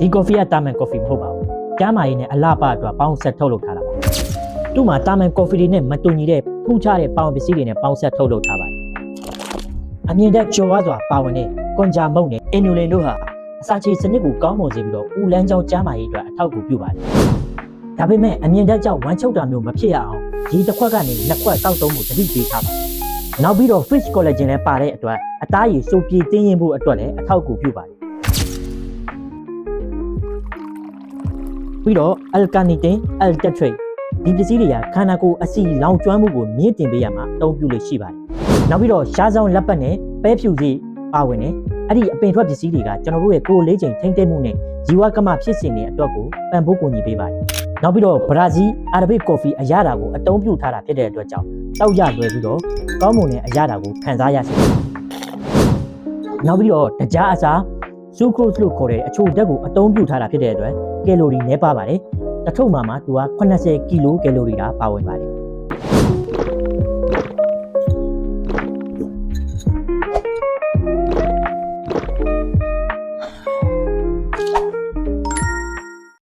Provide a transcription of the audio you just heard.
ဒီ coffee ကတာမန် coffee မဟုတ်ပါဘူးကျမ်းမာရေးနဲ့အလှပအတွက်ပေါင်းဆက်ထုတ်လုပ်ထားတာပါသူ့မှာတာမန် coffee တွေနဲ့မတူညီတဲ့ထူးခြားတဲ့ပေါင်းပစ္စည်းတွေနဲ့ပေါင်းဆက်ထုတ်လုပ်ထားပါတယ်အမြင့်တက်ကျော်ဝါစွာပါဝင်တဲ့ကွန်ဂျာမုန့်နဲ့အင်နူလင်တို့ဟာအစာချေစနစ်ကိုကောင်းမွန်စေပြီးတော့ဦးလန်းကြောင်းကျမ်းမာရေးအတွက်အထောက်အကူပြုပါတယ်ဒါပေမဲ့အမြင့်တက်ကြောင့်ဝမ်းချုပ်တာမျိုးမဖြစ်ရအောင်ရေတစ်ခွက်ကနေနှစ်ခွက်တောက်သုံးဖို့တတိပေးထားပါနောက်ပြီးတော့ fish collagen လည်းပါတဲ့အတွက်အသားရည်စိုးပြေတင်းရင်ဖို့အတွက်လည်းအထောက်အကူပြုပါတယ်ပြီးတော့ L-carnitine, L-tetrate ဒီပစ္စည်းတွေကခန္ဓာကိုယ်အဆီလောင်ကျွမ်းမှုကိုမြင့်တင်ပေးရမှာအသုံးပြုလို့ရှိပါတယ်နောက်ပြီးတော့ရှားဆောင်လက်ပတ်နဲ့ပဲဖြူစီပါဝင်တဲ့အဲ့ဒီအပင်ထွက်ပစ္စည်းတွေကကျွန်တော်တို့ရဲ့ကိုယ်လေးချိန်ထိမ့်သိမ့်မှုနဲ့ဇီဝကမဖြစ်စဉ်တဲ့အတွက်ကိုပံ့ပိုးကူညီပေးပါတယ်နောက်ပြီးတော့ဘရာဇီးအာရဘစ်ကော်ဖီအရသာကိုအသုံးပြုထားတာဖြစ်တဲ့အတွက်ကြောင့်တောက်ရလွယ်ပြီးတော့ကောင်းမွန်တဲ့အရသာကိုခံစားရစေတယ်နောက်ပြီးတော့တကြားအစားဆူခရိုစ်လို့ခေါ်တဲ့အချိုဓာတ်ကိုအသုံးပြုထားတာဖြစ်တဲ့အတွက်ကယ်လိုရီနည်းပါပါတယ်တစ်ထုပ်မှာသူက80ကီလိုကယ်လိုရီတာပါဝင်ပါတယ်